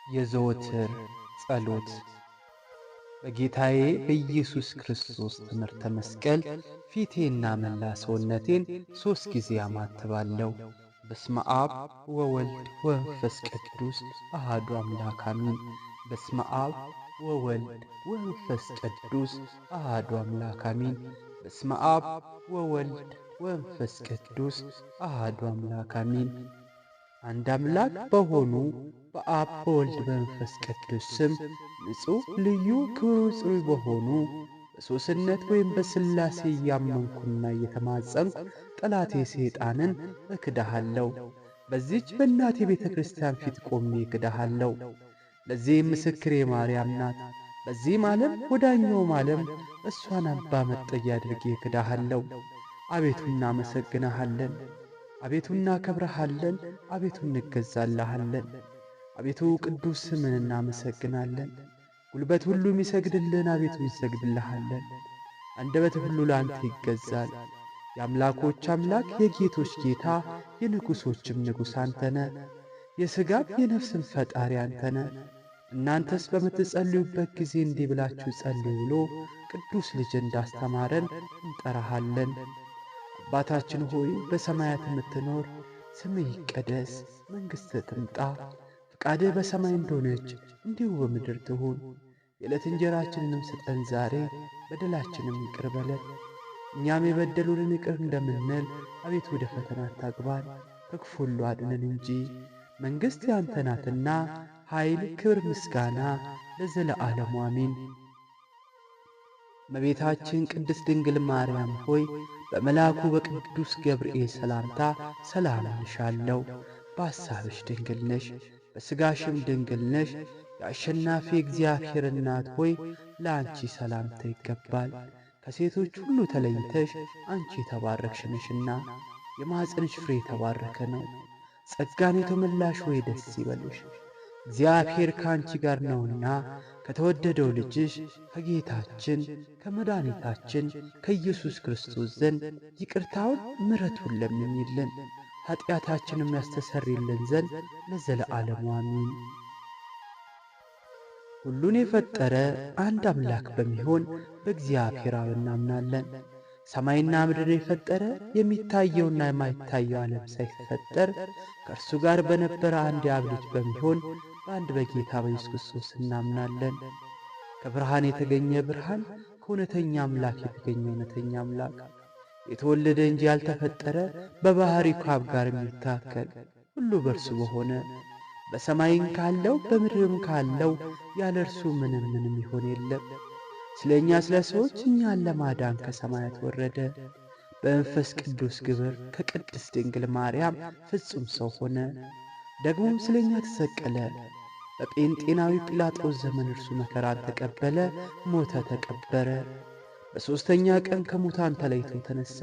የዘወትር ጸሎት። በጌታዬ በኢየሱስ ክርስቶስ ትምህርተ መስቀል ፊቴና መላ ሰውነቴን 3 ጊዜ አማትባለሁ። በስመ አብ ወወልድ ወመንፈስ ቅዱስ አሐዱ አምላክ አሜን። በስመ አብ ወወልድ ወመንፈስ ቅዱስ አሐዱ አምላክ አሜን። በስመ አብ ወወልድ ወመንፈስ ቅዱስ አሐዱ አምላክ አሜን። አንድ አምላክ በሆኑ በአብ በወልድ በመንፈስ ቅዱስ ስም ንጹሕ ልዩ ክብሩ ጽሩይ በሆኑ በሦስትነት ወይም በሥላሴ እያመንኩና እየተማጸንኩ ጠላቴ ሰይጣንን እክድሃለሁ። በዚች በእናቴ ቤተ ክርስቲያን ፊት ቆሜ እክድሃለሁ። ለዚህም ምስክሬ ማርያም ናት። በዚህም ዓለም ወዳኛውም ዓለም እሷን አባ መጠጊያ አድርጌ እክድሃለሁ። አቤቱ እናመሰግንሃለን። አቤቱ እናከብረሃለን። አቤቱ እንገዛልሃለን። አቤቱ ቅዱስ ስምን እናመሰግናለን። ጉልበት ሁሉ የሚሰግድልን አቤቱ ይሰግድልሃለን። አንደበት ሁሉ ለአንተ ይገዛል። የአምላኮች አምላክ የጌቶች ጌታ የንጉሶችም ንጉሥ አንተነ፣ የሥጋም የነፍስም ፈጣሪ አንተነ። እናንተስ በምትጸልዩበት ጊዜ እንዲህ ብላችሁ ጸልዩ ብሎ ቅዱስ ልጅ እንዳስተማረን እንጠራሃለን። አባታችን ሆይ በሰማያት የምትኖር፣ ስምህ ይቀደስ፣ መንግሥትህ ትምጣ፣ ፈቃድህ በሰማይ እንደሆነች እንዲሁ በምድር ትሁን። የዕለት እንጀራችንንም ስጠን ዛሬ፣ በደላችንም ይቅር በለን እኛም የበደሉንን ይቅር እንደምንል። አቤቱ ወደ ፈተና አታግባን፣ ከክፉ ሁሉ አድነን እንጂ መንግሥት ያንተ ናትና ኃይል፣ ክብር፣ ምስጋና ለዘለዓለሙ አሜን። እመቤታችን ቅድስት ድንግል ማርያም ሆይ በመልአኩ በቅዱስ ገብርኤል ሰላምታ ሰላም እልሻለሁ። በሐሳብሽ ድንግል ነሽ፣ በሥጋሽም ድንግል ነሽ። የአሸናፊ እግዚአብሔር እናት ሆይ ለአንቺ ሰላምታ ይገባል። ከሴቶች ሁሉ ተለይተሽ አንቺ የተባረክሽ ነሽና የማኅፀንሽ ፍሬ የተባረከ ነው። ጸጋን የተመላሽ ሆይ ደስ ይበልሽ፣ እግዚአብሔር ከአንቺ ጋር ነውና ከተወደደው ልጅሽ ከጌታችን ከመድኃኒታችን ከኢየሱስ ክርስቶስ ዘንድ ይቅርታውን ምሕረቱን ለምኝልን ኀጢአታችንም ያስተሰርይልን ዘንድ ለዘለዓለሙ አሜን። ሁሉን የፈጠረ አንድ አምላክ በሚሆን በእግዚአብሔር አብ እናምናለን። ሰማይና ምድር የፈጠረ የሚታየውና የማይታየው ዓለም ሳይፈጠር ከእርሱ ጋር በነበረ አንድ የአብ ልጅ በሚሆን በአንድ በጌታ በኢየሱስ ክርስቶስ እናምናለን። ከብርሃን የተገኘ ብርሃን፣ ከእውነተኛ አምላክ የተገኘ እውነተኛ አምላክ፣ የተወለደ እንጂ ያልተፈጠረ፣ በባሕሪው ከአብ ጋር የሚታከል ሁሉ በእርሱ በሆነ በሰማይም ካለው በምድርም ካለው ያለ እርሱ ምንም ይሆን የለም። ስለ እኛ ስለ ሰዎች እኛን ለማዳን ከሰማያት ወረደ። በመንፈስ ቅዱስ ግብር ከቅድስት ድንግል ማርያም ፍጹም ሰው ሆነ። ደግሞም ስለ እኛ ተሰቀለ። በጴንጤናዊ ጲላጦስ ዘመን እርሱ መከራን ተቀበለ፣ ሞተ፣ ተቀበረ። በሦስተኛ ቀን ከሙታን ተለይቶ ተነሣ።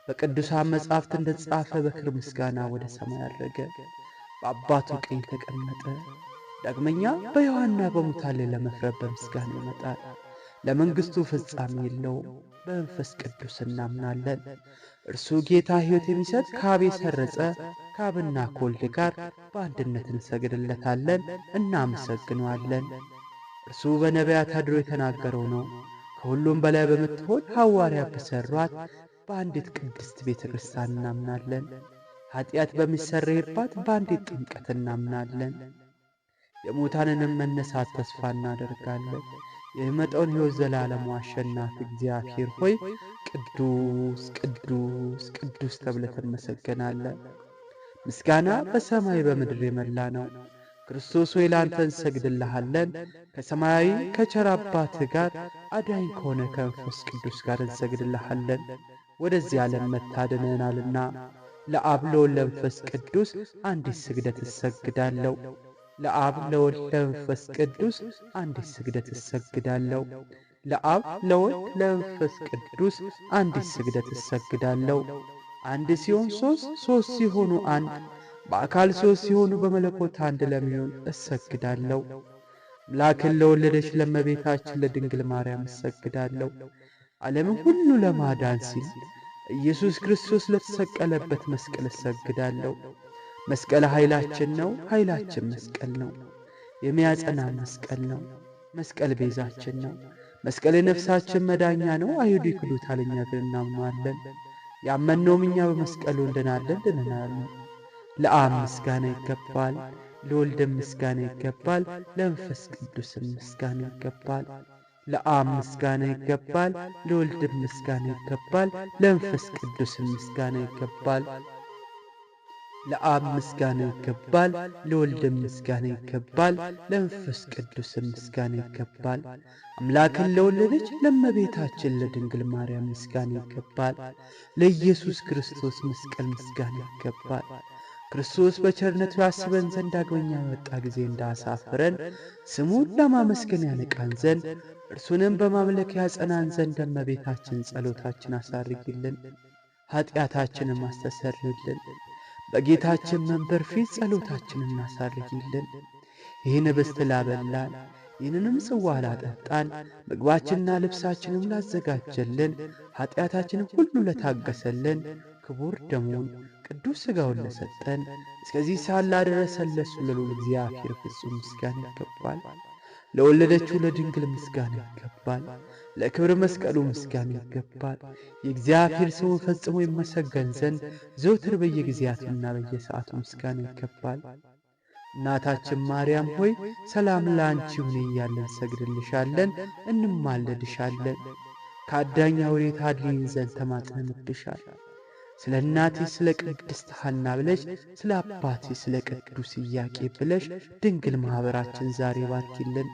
በቅዱሳን መጻሕፍት እንደ ተጻፈ በክብር ምስጋና ወደ ሰማይ ዐረገ፣ በአባቱ ቀኝ ተቀመጠ። ዳግመኛ በሕያዋንና በሙታን ላይ ለመፍረድ በምስጋና ይመጣል። ለመንግሥቱ ፍጻሜ የለውም። በመንፈስ ቅዱስ እናምናለን። እርሱ ጌታ ሕይወት የሚሰጥ ከአብ የሠረጸ ከአብና ከወልድ ጋር በአንድነት እንሰግድለታለን፣ እናመሰግነዋለን። እርሱ በነቢያት አድሮ የተናገረው ነው። ከሁሉም በላይ በምትሆን ሐዋርያት በሠሯት በአንዲት ቅድስት ቤተ ክርስቲያን እናምናለን። ኀጢአት በሚሰረይባት በአንዲት ጥምቀት እናምናለን። የሙታንንም መነሳት ተስፋ እናደርጋለን። የሚመጣውን ሕይወት ዘላለሙ አሸናፊ እግዚአብሔር ሆይ ቅዱስ ቅዱስ ቅዱስ ተብለህ ትመሰገናለህ። ምስጋና በሰማይ በምድር የመላ ነው። ክርስቶስ ሆይ ለአንተ እንሰግድልሃለን። ከሰማያዊ ከቸር አባትህ ጋር አዳኝ ከሆነ ከመንፈስ ቅዱስ ጋር እንሰግድልሃለን። ወደዚህ ዓለም መታደነናልና ለአብ ለወልድ ለመንፈስ ቅዱስ አንዲት ስግደት እሰግዳለሁ። ለአብ ለወልድ ለመንፈስ ቅዱስ አንዲት ስግደት እሰግዳለሁ። ለአብ ለወልድ ለመንፈስ ቅዱስ አንዲት ስግደት እሰግዳለሁ። አንድ ሲሆን ሦስት፣ ሦስት ሲሆኑ አንድ፣ በአካል ሦስት ሲሆኑ በመለኮት አንድ ለሚሆን እሰግዳለሁ። አምላክን ለወለደች ለእመቤታችን ለድንግል ማርያም እሰግዳለሁ። ዓለምን ሁሉ ለማዳን ሲል ኢየሱስ ክርስቶስ ለተሰቀለበት መስቀል እሰግዳለሁ። መስቀል ኃይላችን ነው፣ ኃይላችን መስቀል ነው። የሚያጸና መስቀል ነው። መስቀል ቤዛችን ነው። መስቀል የነፍሳችን መዳኛ ነው። አይሁድ ይክዱታል፣ እኛ ግን እናምነዋለን። ያመንነውም እኛ በመስቀሉ እንድናለን ድነናል። ለአብ ምስጋና ይገባል፣ ለወልድም ምስጋና ይገባል፣ ለመንፈስ ቅዱስም ምስጋና ይገባል። ለአብ ምስጋና ይገባል፣ ለወልድም ምስጋና ይገባል፣ ለመንፈስ ቅዱስም ምስጋና ይገባል። ለአብ ምስጋና ይገባል፣ ለወልድም ምስጋና ይገባል፣ ለመንፈስ ቅዱስም ምስጋና ይገባል። አምላክን ለወለደች ለእመቤታችን ለድንግል ማርያም ምስጋና ይገባል። ለኢየሱስ ክርስቶስ መስቀል ምስጋና ይገባል። ክርስቶስ በቸርነቱ ያስበን ዘንድ ዳግመኛ በመጣ ጊዜ እንዳያሳፍረን ስሙን ለማመስገን ያነቃን ዘንድ እርሱንም በማምለክ ያጸናን ዘንድ እመቤታችን ጸሎታችን አሳርጊልን፣ ኀጢአታችንም አስተሰርይልን። በጌታችን መንበር ፊት ጸሎታችንን አሳርጊልን። ይህን ኅብስት ላበላን፣ ይህንንም ጽዋ ላጠጣን፣ ምግባችንና ልብሳችንም ላዘጋጀልን፣ ኀጢአታችንን ሁሉ ለታገሰልን፣ ክቡር ደሙን ቅዱስ ሥጋውን ለሰጠን፣ እስከዚህ ሰዓት ላደረሰን ለእሱ ለልዑል እግዚአብሔር ፍጹም ምስጋና ይገባል። ለወለደችው ለድንግል ምስጋና ይገባል። ለክብረ መስቀሉ ምስጋና ይገባል። የእግዚአብሔር ስሙ ፈጽሞ ይመሰገን ዘንድ ዘወትር በየጊዜያቱና በየሰዓቱ ምስጋና ይገባል። እናታችን ማርያም ሆይ ሰላም ለአንቺ ይሁን እያለን ሰግድልሻለን፣ እንማለድሻለን። ከአዳኝ አውሬ ታድኚን ዘንድ ተማጽነንብሻል። ስለ እናቴ ስለ ቅድስት ሐና ብለሽ፣ ስለ አባቴ ስለ ቅዱስ ኢያቄም ብለሽ ድንግል ማኅበራችን ዛሬ ባርኪልን።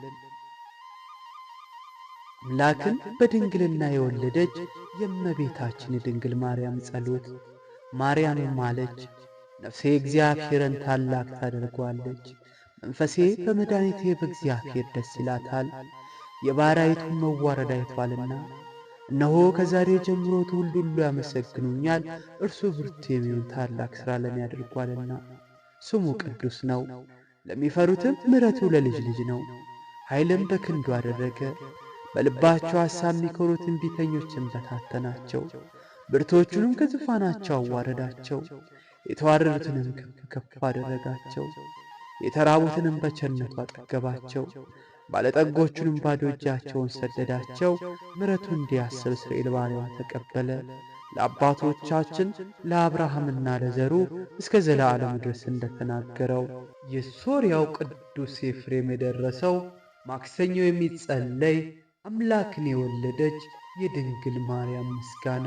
አምላክን በድንግልና የወለደች የእመቤታችን የድንግል ማርያም ጸሎት። ማርያምም አለች፣ ነፍሴ እግዚአብሔርን ታላቅ ታደርጓለች፣ መንፈሴ በመድኃኒቴ በእግዚአብሔር ደስ ይላታል፣ የባሪያይቱን መዋረድ አይቶአልና። እነሆ ከዛሬ ጀምሮ ትውልድ ሁሉ ያመሰግኑኛል፣ እርሱ ብርቱ የሚሆን ታላቅ ሥራ ለእኔ አድርጓልና። ስሙ ቅዱስ ነው፣ ለሚፈሩትም ምሕረቱ ለልጅ ልጅ ነው። ኃይልም በክንዱ አደረገ፣ በልባቸው ሐሳብ የሚኰሩ ትንቢተኞችን በታተናቸው፣ ብርቶቹንም ከዙፋናቸው አዋረዳቸው። የተዋረዱትንም ከፍ ከፍ አደረጋቸው፣ የተራቡትንም በቸርነቱ አጠገባቸው። ባለጠጎቹንም ባዶ እጃቸውን ሰደዳቸው። ምሕረቱ እንዲያስብ እስራኤል ባሪያውን ተቀበለ። ለአባቶቻችን ለአብርሃምና ለዘሩ እስከ ዘላለሙ ድረስ እንደተናገረው። የሶርያው ቅዱስ ኤፍሬም የደረሰው ማክሰኞ የሚጸለይ አምላክን የወለደች የድንግል ማርያም ምስጋና።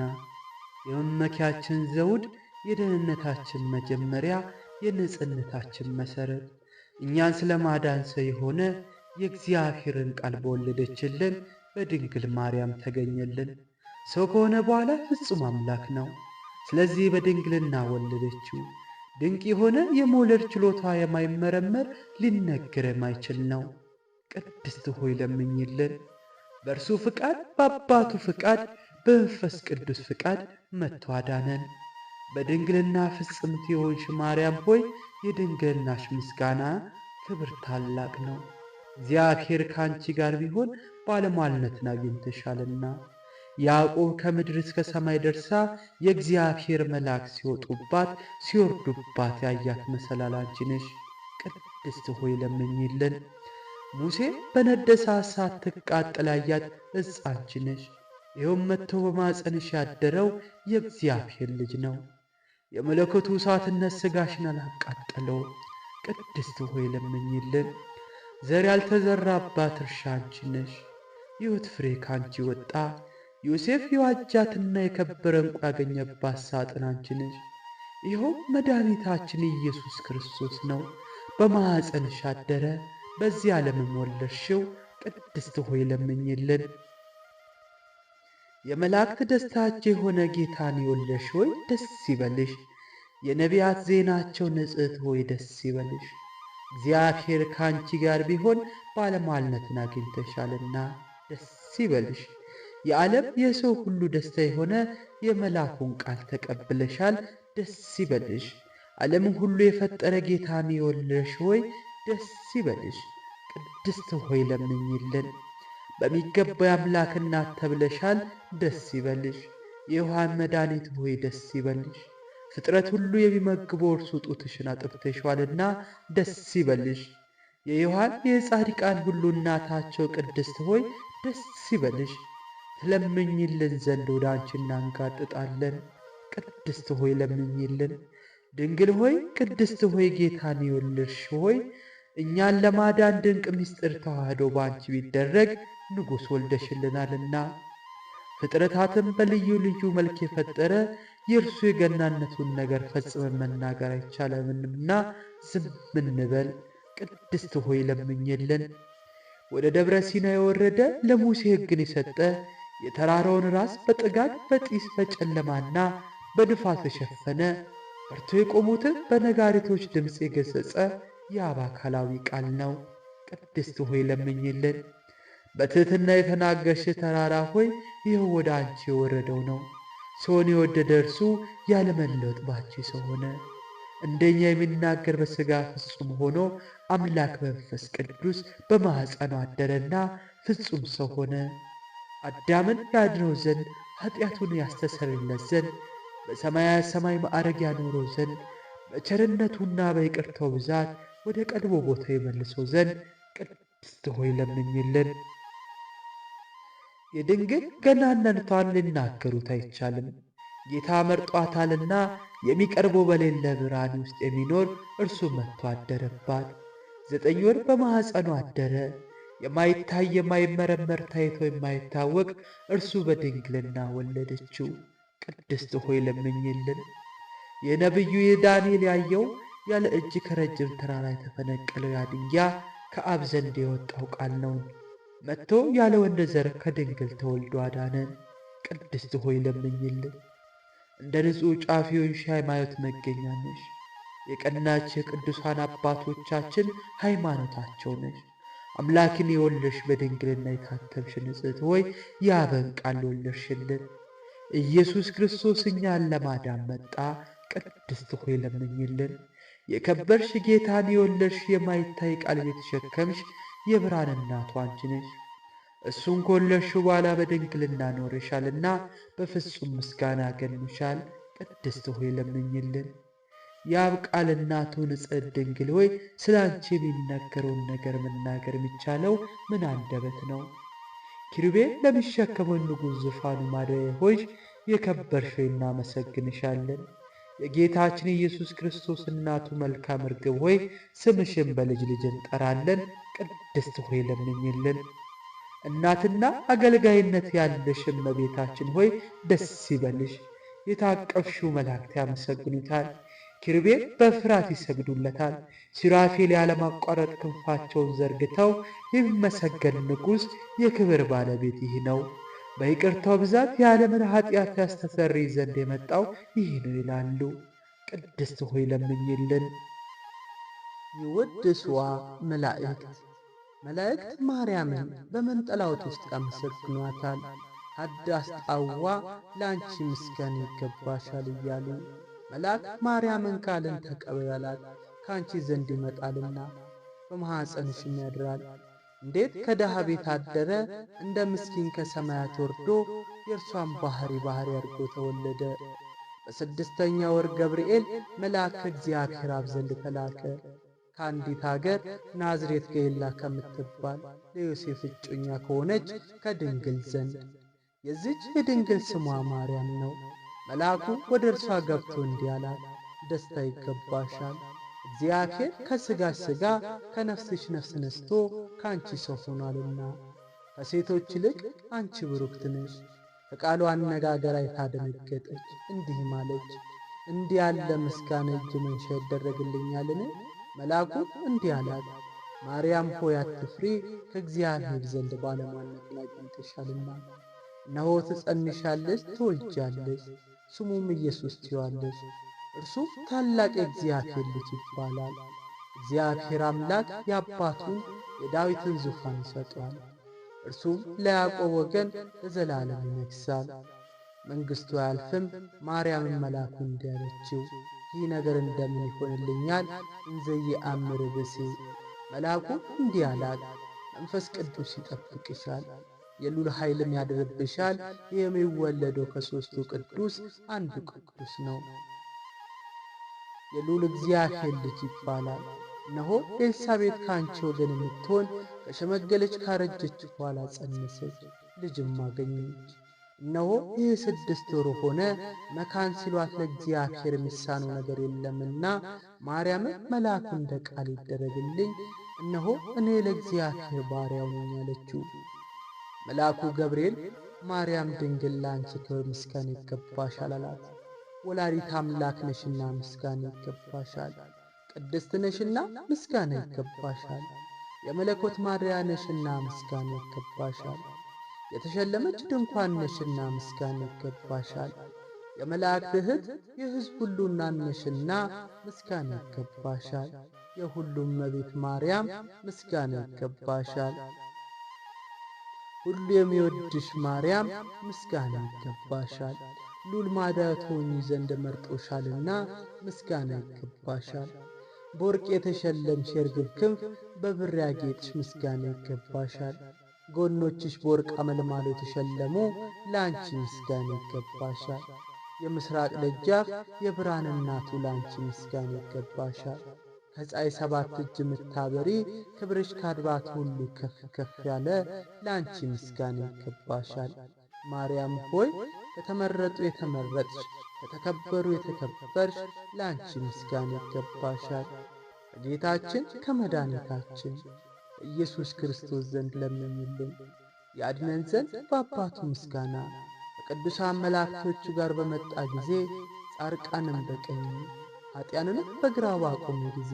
የመመኪያችን ዘውድ፣ የደህንነታችን መጀመሪያ፣ የንጽሕነታችን መሠረት፣ እኛን ስለ ማዳን ሰው የሆነ የእግዚአብሔርን ቃል በወለደችልን በድንግል ማርያም ተገኘልን። ሰው ከሆነ በኋላ ፍጹም አምላክ ነው። ስለዚህ በድንግልና ወለደችው። ድንቅ የሆነ የመውለድ ችሎታ የማይመረመር ሊነገር የማይችል ነው። ቅድስት ሆይ ለምኝልን። በእርሱ ፍቃድ፣ በአባቱ ፍቃድ፣ በመንፈስ ቅዱስ ፍቃድ መጥቶ አዳነን። በድንግልና ፍጽምት የሆንሽ ማርያም ሆይ የድንግልናሽ ምስጋና ክብር ታላቅ ነው። እግዚአብሔር ከአንቺ ጋር ቢሆን ባለሟልነትን አግኝተሻልና። ያዕቆብ ከምድር እስከ ሰማይ ደርሳ የእግዚአብሔር መልአክ ሲወጡባት ሲወርዱባት ያያት መሰላል አንቺ ነሽ። ቅድስት ሆይ ለምኝልን። ሙሴ በነደሰ እሳት ትቃጠል ያያት ዕፅ አንቺ ነሽ። ይኸውም መጥቶ በማፀንሽ ያደረው የእግዚአብሔር ልጅ ነው። የመለኮቱ እሳትነት ሥጋሽን አላቃጠለው። ቅድስት ሆይ ለምኝልን። ዘር ያልተዘራባት እርሻ አንቺ ነሽ። ሕይወት ፍሬ ካንቺ ወጣ። ዮሴፍ የዋጃትና የከበረ ዕንቁ ያገኘባት ሳጥን አንቺ ነሽ። ይኸው መድኃኒታችን ኢየሱስ ክርስቶስ ነው። በማኅፀንሽ አደረ፣ በዚህ ዓለምም ወለድሽው። ቅድስት ሆይ ለምኝልን። የመላእክት ደስታቸው የሆነ ጌታን የወለድሽ ሆይ ደስ ይበልሽ። የነቢያት ዜናቸው ንጽሕት ሆይ ደስ ይበልሽ። እግዚአብሔር ከአንቺ ጋር ቢሆን ባለሟልነትን አግኝተሻልና ደስ ይበልሽ። የዓለም የሰው ሁሉ ደስታ የሆነ የመልአኩን ቃል ተቀብለሻል፣ ደስ ይበልሽ። ዓለምን ሁሉ የፈጠረ ጌታን የወለድሽ ሆይ ደስ ይበልሽ። ቅድስት ሆይ ለምኝልን። በሚገባ የአምላክ እናት ተብለሻል፣ ደስ ይበልሽ። የዮሐን መድኃኒት ሆይ ደስ ይበልሽ። ፍጥረት ሁሉ የሚመግበው እርሱ ጡትሽን አጥብተሽዋልና ደስ ይበልሽ። የዮሐን የጻድቃን ሁሉ እናታቸው ቅድስት ሆይ ደስ ይበልሽ። ትለምኝልን ዘንድ ወደ አንቺ እናንጋጥጣለን። ቅድስት ሆይ ለምኝልን። ድንግል ሆይ ቅድስት ሆይ ጌታን የወለድሽ ሆይ እኛን ለማዳን ድንቅ ምስጢር ተዋህዶ በአንቺ ቢደረግ ንጉሥ ወልደሽልናልና ፍጥረታትን በልዩ ልዩ መልክ የፈጠረ የእርሱ የገናነቱን ነገር ፈጽመን መናገር አይቻለምና ዝም እንበል። ቅድስት ሆይ ለምኝልን። ወደ ደብረ ሲና የወረደ ለሙሴ ሕግን የሰጠ የተራራውን ራስ በጥጋግ በጢስ በጨለማና በንፋስ የሸፈነ በርቶ የቆሙትን በነጋሪቶች ድምፅ የገሠጸ የአብ አካላዊ ቃል ነው። ቅድስት ሆይ ለምኝልን። በትሕትና የተናገርሽ ተራራ ሆይ ይኸው ወደ አንቺ የወረደው ነው። ሰውን የወደደ እርሱ ያለመለወጥ ባንቺ ሰው ሆነ። እንደኛ የሚናገር በሥጋ ፍጹም ሆኖ አምላክ መንፈስ ቅዱስ በማኅፀኑ አደረና ፍጹም ሰው ሆነ። አዳምን ያድነው ዘንድ ኃጢአቱን ያስተሰርይለት ዘንድ በሰማያት ሰማይ ማዕረግ ያኖረው ዘንድ በቸርነቱና በይቅርታው ብዛት ወደ ቀድሞ ቦታ የመልሰው ዘንድ ቅድስት ሆይ ለምኝልን። የድንግል ገናንነቷን ሊናገሩት አይቻልም። ጌታ መርጧታልና የሚቀርበው በሌለ ብርሃን ውስጥ የሚኖር እርሱ መጥቶ አደረባት። 9 ወር በማኅፀኗ አደረ። የማይታይ የማይመረመር ታይቶ የማይታወቅ እርሱ በድንግልና ወለደችው። ቅድስት ሆይ ለምኝልን። የነቢዩ የዳንኤል ያየው ያለ እጅ ከረጅም ተራራ የተፈነቀለው ያ ድንጋይ ከአብ ዘንድ የወጣው ቃል ነው። መጥቶ ያለ ወንድ ዘር ከድንግል ተወልዶ አዳነን። ቅድስት ሆይ ለምኝልን። እንደ ንጹሕ ጫፊዎች ሃይማኖት መገኛ ነሽ። የቀናች የቅዱሳን አባቶቻችን ሃይማኖታቸው ነሽ። አምላክን የወለድሽ በድንግልና የታተምሽ ንጽሕት ሆይ የአብን ቃል ወለድሽልን። ኢየሱስ ክርስቶስ እኛን ለማዳን መጣ። ቅድስት ሆይ ለምኝልን። የከበርሽ ጌታን የወለድሽ የማይታይ ቃል የተሸከምሽ የብርሃን እናቱ አንቺ ነሽ። እሱን ከወለድሽው በኋላ በድንግልና ኖረሻልና በፍጹም ምስጋና ገንሻል። ቅድስት ሆይ ለምኝልን። የአብ ቃል እናቱ ንጽሕት ድንግል ሆይ ስለ አንቺ የሚነገረውን ነገር መናገር የሚቻለው ምን አንደበት ነው? ኪሩቤል ለሚሸከመው ንጉሥ ዙፋኑ ማደሪያ ሆይ የከበርሽ ሆይ እናመሰግንሻለን። የጌታችን ኢየሱስ ክርስቶስ እናቱ መልካም ርግብ ሆይ ስምሽን በልጅ ልጅ እንጠራለን። ቅድስት ሆይ ለምኝልን። እናትና አገልጋይነት ያለሽ እመቤታችን ሆይ ደስ ይበልሽ። የታቀፍሽው መላእክት ያመሰግኑታል። ኪሩቤል በፍርሃት ይሰግዱለታል። ሱራፌል ያለማቋረጥ ክንፋቸውን ዘርግተው የሚመሰገን ንጉሥ የክብር ባለቤት ይህ ነው፣ በይቅርታው ብዛት የዓለምን ኃጢአት ያስተሰርይ ዘንድ የመጣው ይህ ነው ይላሉ። ቅድስት ሆይ ለምኝልን። ይወድስዋ መላእክት መላእክት ማርያምን በመንጠላውት ውስጥ ያመሰግኗታል። አዳስ ጣዋ ለአንቺ ምስጋና ይገባሻል እያሉ መልአክ ማርያምን ካልን ተቀበላት ከአንቺ ዘንድ ይመጣልና በማኅፀንሽም ያድራል። እንዴት ከድሃ ቤት አደረ፣ እንደ ምስኪን ከሰማያት ወርዶ የእርሷን ባሕሪ አድርጎ ተወለደ። በ6ኛ ወር ገብርኤል መልአክ ከእግዚአብሔር አብ ዘንድ ተላከ ከአንዲት አገር ናዝሬት ገሊላ ከምትባል ለዮሴፍ እጮኛ ከሆነች ከድንግል ዘንድ። የዚች የድንግል ስሟ ማርያም ነው። መልአኩ ወደ እርሷ ገብቶ እንዲህ አላት፣ ደስታ ይገባሻል፣ እግዚአብሔር ከሥጋሽ ሥጋ ከነፍስሽ ነፍስ ነስቶ ከአንቺ ሰው ሆኗልና ከሴቶች ይልቅ አንቺ ብሩክት ነሽ። ከቃሉ አነጋገር አይታ ደነገጠች፣ እንዲህም አለች፣ እንዲህ ያለ ምስጋና እጅ መንሻ ይደረግልኛልን? መልአኩ እንዲህ አላት፣ ማርያም ሆይ አትፍሪ፣ ከእግዚአብሔር ዘንድ ባለሟልነትን አግኝተሻልና። እነሆ ትጸንሻለሽ፣ ትወልጃለሽ፣ ስሙም ኢየሱስ ትዪዋለሽ። እርሱ ታላቅ የእግዚአብሔር ልጅ ይባላል። እግዚአብሔር አምላክ የአባቱን የዳዊትን ዙፋን ይሰጠዋል። እርሱም ለያዕቆብ ወገን ለዘላለም ይነግሣል፣ መንግሥቱ አያልፍም። ማርያምን መልአኩ እንዲህ አለችው፣ ይህ ነገር እንደምን ይሆንልኛል? እንዘ ይአምር ብእሴ። መልአኩ እንዲህ አላት፣ መንፈስ ቅዱስ ይጠብቅሻል፣ የልዑል ኃይልም ያድርብሻል። የሚወለደው ከሦስቱ ቅዱስ አንዱ ቅዱስ ነው፣ የልዑል እግዚአብሔር ልጅ ይባላል። እነሆ ኤልሳቤጥ ከአንቺ ወገን የምትሆን ከሸመገለች ካረጀች በኋላ ጸነሰች፣ ልጅም አገኘች። እነሆ ይህ 6 ወር ሆነ፣ መካን ሲሏት ለእግዚአብሔር የሚሳነው ነገር የለምና፣ ማርያምም መልአኩ እንደ ቃል ይደረግልኝ፣ እነሆ እኔ ለእግዚአብሔር ባሪያው ነኝ አለችው። መልአኩ ገብርኤል ማርያም ድንግል ለአንቺ ክብር ምስጋና ይገባሻል አላት። ወላዲት አምላክ ነሽና ምስጋና ይገባሻል። ቅድስት ነሽና ምስጋና ይገባሻል። የመለኮት ማደሪያ ነሽና ምስጋና ይገባሻል። የተሸለመች ድንኳን ነሽና ምስጋና ይገባሻል። የመላእክት እህት የሕዝብ ሁሉ እናት ነሽና ምስጋና ይገባሻል። የሁሉም እመቤት ማርያም ምስጋና ይገባሻል። ሁሉ የሚወድሽ ማርያም ምስጋና ይገባሻል። ሉል ማዳን ትሆኚ ዘንድ መርጦሻልና ምስጋና ይገባሻል። በወርቅ የተሸለምሽ የርግብ ክንፍ በብር ያጌጥሽ ምስጋና ይገባሻል። ጎኖችሽ በወርቅ አመልማሎ የተሸለሙ ለአንቺ ምስጋና ይገባሻል። የምስራቅ ደጃፍ የብርሃን እናቱ ለአንቺ ምስጋና ይገባሻል። ከፀሐይ 7 እጅ የምታበሪ ክብርሽ ከአድባራት ሁሉ ከፍ ከፍ ያለ ለአንቺ ምስጋና ይገባሻል። ማርያም ሆይ ከተመረጡ የተመረጥሽ ከተከበሩ የተከበርሽ ለአንቺ ምስጋና ይገባሻል። ከጌታችን ከመድኃኒታችን ኢየሱስ ክርስቶስ ዘንድ ለምኝልን ያድነን ዘንድ በአባቱ ምስጋና ከቅዱሳን መላእክቶቹ ጋር በመጣ ጊዜ ጻድቃንን በቀኝ ኃጢያንንም በግራ ባቆመ ጊዜ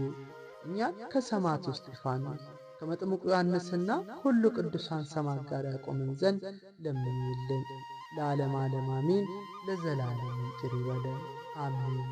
እኛን ከሰማዕቱ እስጢፋኖስ ከመጥምቁ ዮሐንስና ሁሉ ቅዱሳን ሰማዕታት ጋር ያቆመን ዘንድ ለምኝልን። ለዓለም ዓለም አሜን። ለዘላለም ይቅር ይበለን አሜን።